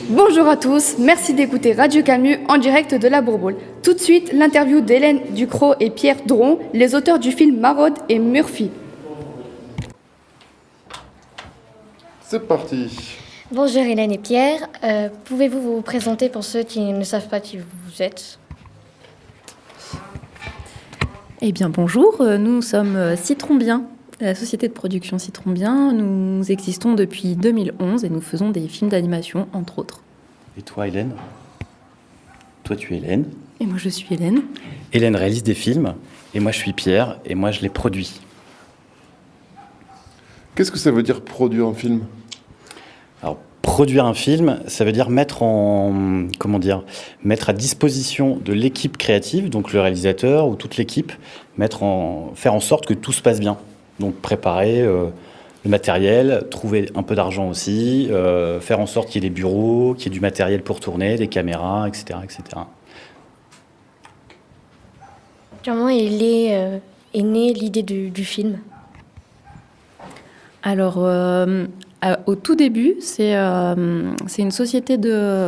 Bonjour à tous, merci d'écouter Radio Camus en direct de la Bourboule. Tout de suite, l'interview d'Hélène Ducrot et Pierre Dron, les auteurs du film Maraude et Murphy. C'est parti. Bonjour Hélène et Pierre, pouvez-vous vous présenter pour ceux qui ne savent pas qui vous êtes ? Eh bien bonjour, nous sommes Citron Bien, la société de production Citron Bien. Nous existons depuis 2011 et nous faisons des films d'animation, entre autres. Et toi, Hélène ? Toi, tu es Hélène. Et moi, je suis Hélène. Hélène réalise des films, et moi, je suis Pierre, et moi, je les produis. Qu'est-ce que ça veut dire produire un film ? Alors, produire un film, ça veut dire mettre à disposition de l'équipe créative, donc le réalisateur ou toute l'équipe, faire en sorte que tout se passe bien. Donc préparer le matériel, trouver un peu d'argent aussi, faire en sorte qu'il y ait des bureaux, qu'il y ait du matériel pour tourner, des caméras, etc. etc. Comment est née l'idée du film ? Alors, au tout début, c'est une société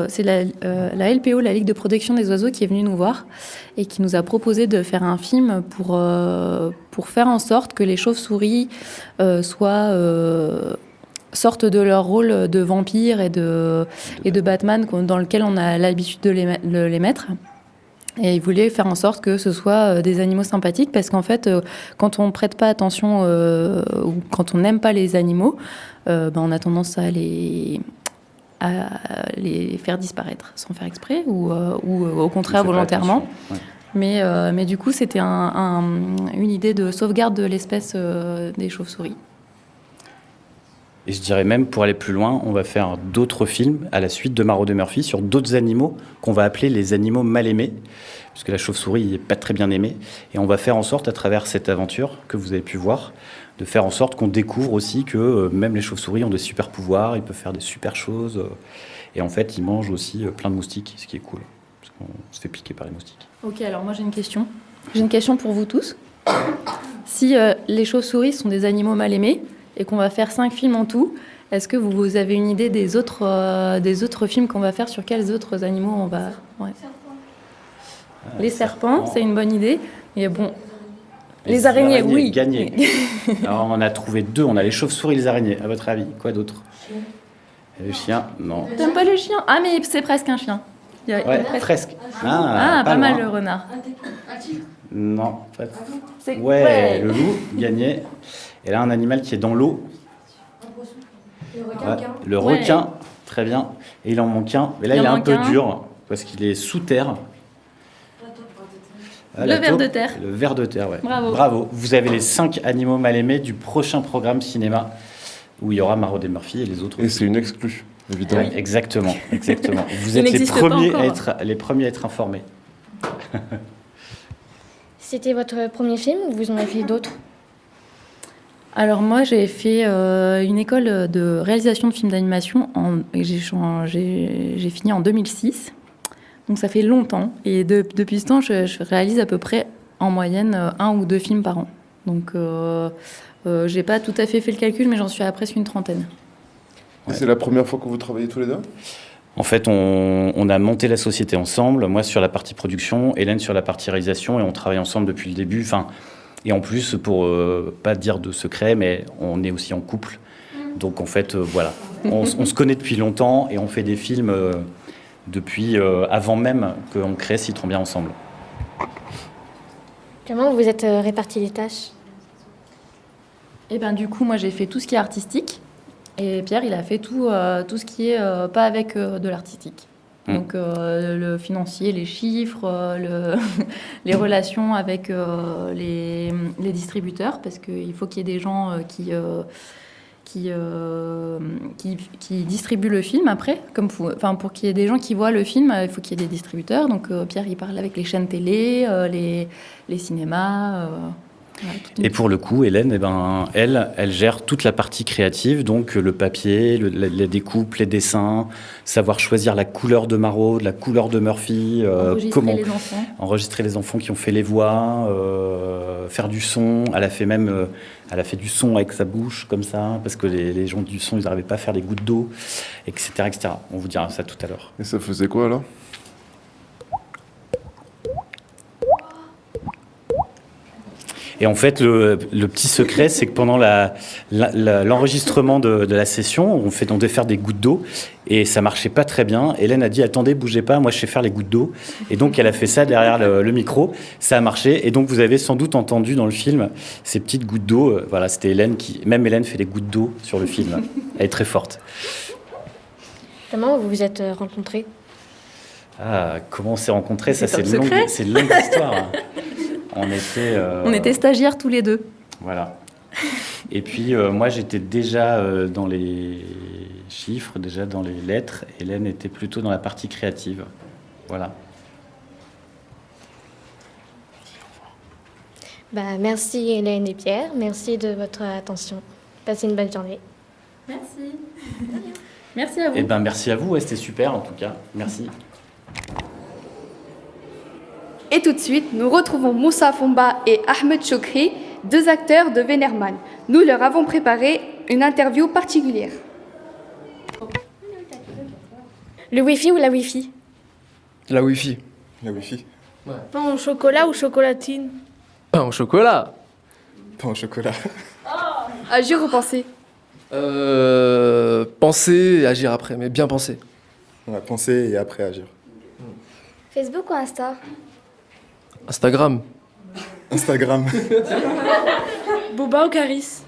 c'est la LPO, la Ligue de protection des oiseaux, qui est venue nous voir et qui nous a proposé de faire un film pour faire en sorte que les chauves-souris sortent de leur rôle de vampire et de Batman dans lequel on a l'habitude de les mettre. Et ils voulaient faire en sorte que ce soit des animaux sympathiques, parce qu'en fait, quand on prête pas attention ou quand on n'aime pas les animaux, on a tendance à les faire disparaître sans faire exprès ou au contraire volontairement. Ouais. Mais du coup, c'était une idée de sauvegarde de l'espèce des chauves-souris. Et je dirais même, pour aller plus loin, on va faire d'autres films à la suite de Maraude et Murphy sur d'autres animaux qu'on va appeler les animaux mal aimés, puisque la chauve-souris n'est pas très bien aimée. Et on va faire en sorte, à travers cette aventure que vous avez pu voir, de faire en sorte qu'on découvre aussi que même les chauves-souris ont des super pouvoirs, ils peuvent faire des super choses. Et en fait, ils mangent aussi plein de moustiques, ce qui est cool, parce qu'on se fait piquer par les moustiques. Ok, alors moi j'ai une question. J'ai une question pour vous tous. Si les chauves-souris sont des animaux mal aimés, et qu'on va faire 5 films en tout, est-ce que vous avez une idée des autres films qu'on va faire, sur quels autres animaux on va... Ouais. Les serpents, c'est une bonne idée. Et bon, les araignées, oui. Gagné. Alors on en a trouvé 2, on a les chauves-souris et les araignées. À votre avis, quoi d'autre ? Le chien, non. T'aimes pas le chien ? Ah, mais c'est presque un chien. Ouais, presque. Pas mal le renard. Non, pas... Ouais, le loup, gagné. Et là, un animal qui est dans l'eau. Le requin, très bien. Et il en manque un. Mais là, il est un peu dur, parce qu'il est sous terre. Le ver de terre. Le ver de terre, ouais. Bravo. Vous avez les 5 animaux mal aimés du prochain programme cinéma, où il y aura Maraude et Murphy et les autres. Et c'est une exclue, évidemment. Oui, exactement. Vous êtes les premiers à être informés. C'était votre premier film ou vous en avez fait d'autres ? Alors moi, j'ai fait une école de réalisation de films d'animation. J'ai fini en 2006. Donc ça fait longtemps. Et depuis ce temps, je réalise à peu près en moyenne 1 ou 2 films par an. Donc j'ai pas tout à fait le calcul, mais j'en suis à presque une 30aine. Et c'est la première fois que vous travaillez tous les deux ? En fait, on a monté la société ensemble. Moi sur la partie production, Hélène sur la partie réalisation. Et on travaille ensemble depuis le début. Et en plus, pour pas dire de secret, mais on est aussi en couple. Donc en fait, voilà. On se connaît depuis longtemps et on fait des films depuis avant même qu'on crée Citron Bien ensemble. Comment vous êtes répartis les tâches ? Et ben du coup, moi j'ai fait tout ce qui est artistique. Et Pierre, il a fait tout ce qui est pas avec de l'artistique. Donc le financier, les chiffres, les relations avec les distributeurs, parce qu'il faut qu'il y ait des gens qui distribuent le film après. Pour qu'il y ait des gens qui voient le film, il faut qu'il y ait des distributeurs. Donc Pierre, il parle avec les chaînes télé, les cinémas... Et pour le coup, Hélène, elle gère toute la partie créative, donc le papier, la découpe, les dessins, savoir choisir la couleur de Maraude, la couleur de Murphy, enregistrer les enfants qui ont fait les voix, faire du son. Elle a fait du son avec sa bouche, comme ça, parce que les gens du son, ils n'arrivaient pas à faire les gouttes d'eau. etc., etc. On vous dira ça tout à l'heure. Et ça faisait quoi alors? Et en fait, le petit secret, c'est que pendant l'enregistrement de la session, on devait faire des gouttes d'eau et ça marchait pas très bien. Hélène a dit attendez, bougez pas, moi je sais faire les gouttes d'eau. Et donc elle a fait ça derrière le micro, ça a marché. Et donc vous avez sans doute entendu dans le film ces petites gouttes d'eau. Voilà, c'était Hélène même Hélène fait des gouttes d'eau sur le film. Elle est très forte. Comment vous vous êtes rencontrés? Ah, comment on s'est rencontrés? Ça, C'est c'est top secret. c'est une longue histoire. On était stagiaires tous les deux. Voilà. Et puis, moi, j'étais déjà dans les chiffres, déjà dans les lettres. Hélène était plutôt dans la partie créative. Voilà. Merci Hélène et Pierre, merci de votre attention. Passez une bonne journée. Merci. Merci à vous. Eh ben, merci à vous. Ouais, c'était super, en tout cas. Merci. Et tout de suite, nous retrouvons Moussa Fomba et Ahmed Chokri, 2 acteurs de Venerman. Nous leur avons préparé une interview particulière. Le Wi-Fi ou la Wi-Fi? La Wi-Fi. La Wi-Fi. Pain au chocolat ou chocolatine? Pain au chocolat. Pain au chocolat. Agir ou penser? Penser et agir après, mais bien penser. On va penser et après agir. Facebook ou Insta? Instagram. Instagram. Boba ou Caris?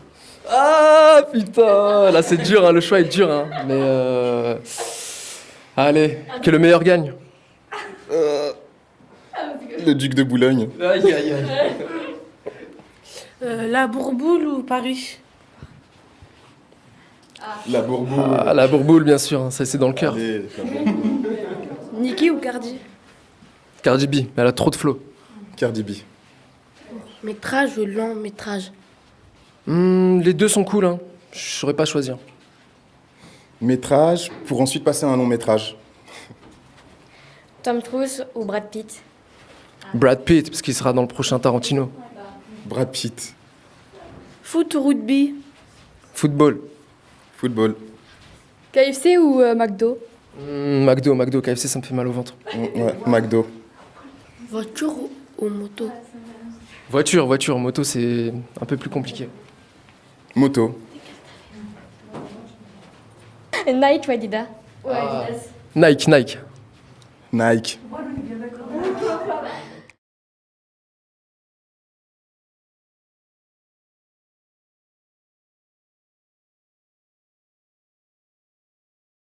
Ah putain, là c'est dur, hein, le choix est dur, hein. Mais allez, que le meilleur gagne. Le duc de Boulogne. Aïe aïe aïe. La Bourboule ou Paris? La Bourboule. Ah, la bourboule bien sûr, hein, ça c'est dans le cœur. Allez, la Bourboule. Nicki ou Cardi? Cardi B, elle a trop de flow. Cardi B. Métrage ou long métrage? Les deux sont cool, hein. Je saurais pas choisir. Métrage pour ensuite passer à un long métrage. Tom Cruise ou Brad Pitt? Brad Pitt, parce qu'il sera dans le prochain Tarantino. Brad Pitt. Foot ou rugby? Football. Football. KFC ou McDo? McDo, KFC, ça me fait mal au ventre. Ouais, McDo. Voiture ou moto? Voiture, moto, c'est un peu plus compliqué. Moto. Nike ou Adidas? Nike. Nike.